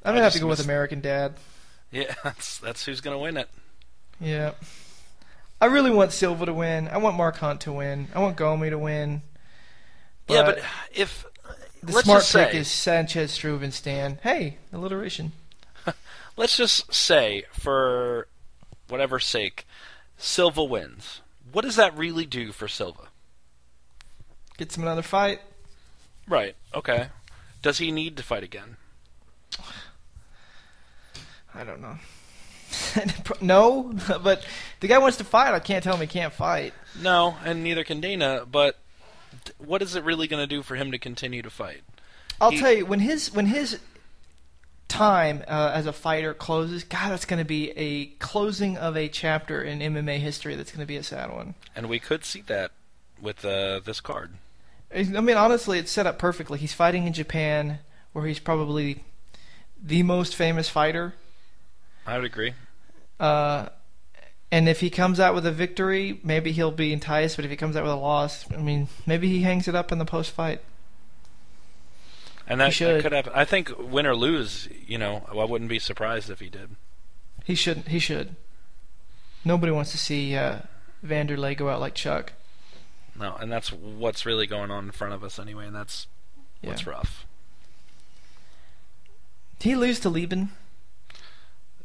Speaker 1: gonna have to go with American Dad.
Speaker 2: Yeah, that's who's gonna win it.
Speaker 1: Yeah. I really want Silva to win. I want Mark Hunt to win. I want Gomi to win.
Speaker 2: But if
Speaker 1: the
Speaker 2: let's
Speaker 1: smart
Speaker 2: just
Speaker 1: pick
Speaker 2: say,
Speaker 1: is Sanchez, Struve, and Stan. Hey, alliteration.
Speaker 2: Let's just say, for whatever's sake, Silva wins. What does that really do for Silva?
Speaker 1: Gets him another fight.
Speaker 2: Right. Okay. Does he need to fight again?
Speaker 1: I don't know. No, but the guy wants to fight. I can't tell him he can't fight.
Speaker 2: No, and neither can Dana, but what is it really going to do for him to continue to fight?
Speaker 1: I'll tell you, when his time as a fighter closes, God, that's going to be a closing of a chapter in MMA history. That's going to be a sad one.
Speaker 2: And we could see that with this card.
Speaker 1: I mean, honestly, it's set up perfectly. He's fighting in Japan, where he's probably the most famous fighter.
Speaker 2: I would agree.
Speaker 1: And if he comes out with a victory, maybe he'll be enticed. But if he comes out with a loss, I mean, maybe he hangs it up in the post-fight.
Speaker 2: And that could happen. I think win or lose, I wouldn't be surprised if he did.
Speaker 1: He shouldn't. He should. Nobody wants to see Vanderlei go out like Chuck.
Speaker 2: No, and that's what's really going on in front of us anyway, and that's what's rough.
Speaker 1: Did he lose to Lieben?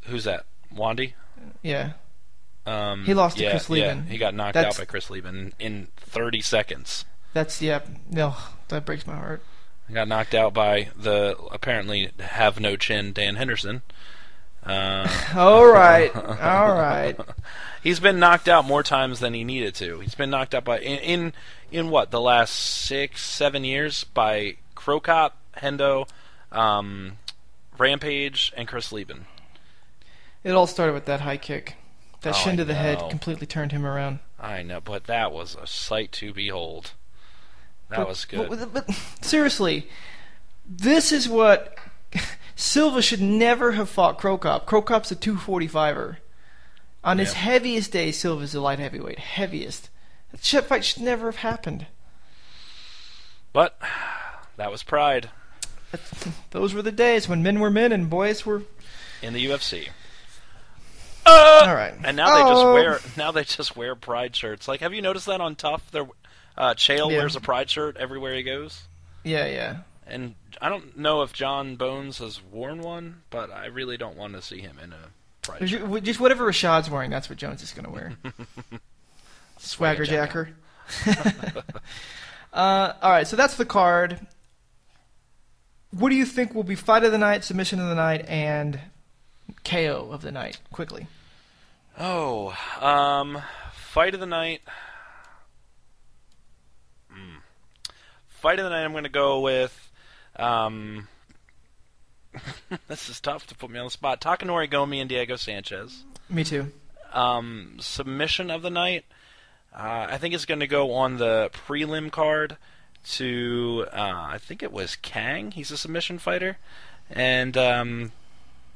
Speaker 2: Who's that? Wandy?
Speaker 1: Yeah. He lost to Chris Lieben.
Speaker 2: Yeah, he got knocked out by Chris Lieben in 30 seconds.
Speaker 1: No, that breaks my heart.
Speaker 2: He got knocked out by the apparently have no chin Dan Henderson.
Speaker 1: All right.
Speaker 2: He's been knocked out more times than he needed to. He's been knocked out by in what, the last 6-7 years by Krokop, Hendo, Rampage, and Chris Lieben.
Speaker 1: It all started with that high kick. That shin to the head completely turned him around.
Speaker 2: I know, but that was a sight to behold. That was good.
Speaker 1: But seriously, this is what Silva should never have fought Krokop. Krokop's a 245er. On his heaviest day, Silva's a light heavyweight. Heaviest. That fight should never have happened.
Speaker 2: But that was pride.
Speaker 1: Those were the days when men were men and boys were
Speaker 2: in the UFC.
Speaker 1: All right.
Speaker 2: And now they just wear pride shirts. Like, have you noticed that on Tough? Chael wears a pride shirt everywhere he goes.
Speaker 1: Yeah.
Speaker 2: And I don't know if John Bones has worn one, but I really don't want to see him in a pride shirt.
Speaker 1: Just whatever Rashad's wearing, that's what Jones is going to wear. Swagger jacker. All right, so that's the card. What do you think will be fight of the night, submission of the night, and KO of the night? Quickly.
Speaker 2: Oh, fight of the night. Fight of the night, I'm going to go with. This is tough to put me on the spot. Takanori Gomi and Diego Sanchez.
Speaker 1: Me too.
Speaker 2: Submission of the night. I think it's going to go on the prelim card to. I think it was Kang. He's a submission fighter, and no,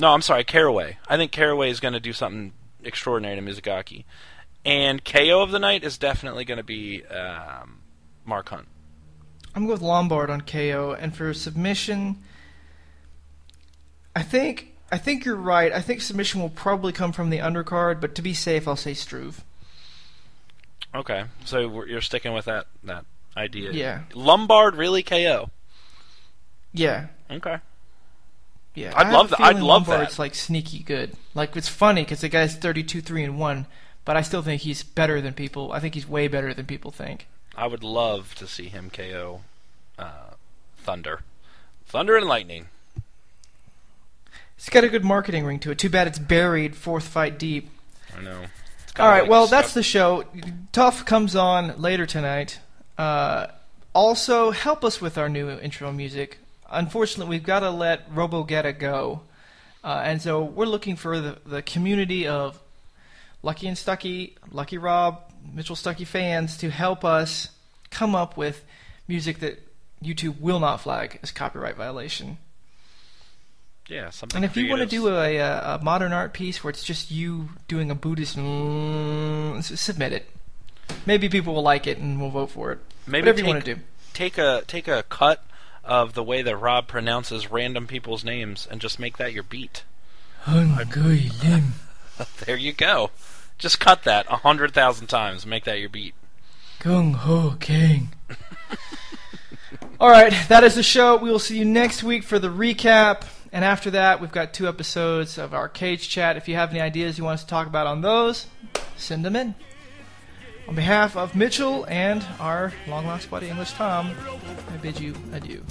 Speaker 2: I'm sorry, Caraway. I think Caraway is going to do something extraordinary to Mizugaki, and KO of the night is definitely going to be Mark Hunt.
Speaker 1: I'm going with Lombard on KO, and for submission, I think you're right. I think submission will probably come from the undercard, but to be safe, I'll say Struve.
Speaker 2: Okay, so you're sticking with that idea.
Speaker 1: Yeah.
Speaker 2: Lombard really KO?
Speaker 1: Yeah.
Speaker 2: Okay.
Speaker 1: Yeah.
Speaker 2: I'd love that.
Speaker 1: Lombard's like sneaky good. Like, it's funny because the guy's 32-3-1, but I still think he's better than people. I think he's way better than people think.
Speaker 2: I would love to see him KO Thunder and Lightning.
Speaker 1: It's got a good marketing ring to it. Too bad it's buried fourth fight deep.
Speaker 2: I know.
Speaker 1: All right, well, that's the show. Tough comes on later tonight. Also, help us with our new intro music. Unfortunately, we've got to let RoboGetta go. And so we're looking for the community of Lucky and Stucky, Lucky Rob, Mitchell Stucky fans to help us come up with music that YouTube will not flag as copyright violation.
Speaker 2: Yeah, something.
Speaker 1: And if you want to
Speaker 2: creative.
Speaker 1: do a modern art piece where it's just you doing a Buddhist, submit it. Maybe people will like it and will vote for it.
Speaker 2: Maybe
Speaker 1: Whatever you want to do.
Speaker 2: Take a cut of the way that Rob pronounces random people's names and just make that your beat.
Speaker 1: Lim.
Speaker 2: There you go. Just cut that 100,000 times. Make that your beat.
Speaker 1: Gung Ho King. All right, that is the show. We will see you next week for the recap. And after that, we've got 2 episodes of our Cage Chat. If you have any ideas you want us to talk about on those, send them in. On behalf of Mitchell and our long-lost buddy English Tom, I bid you adieu.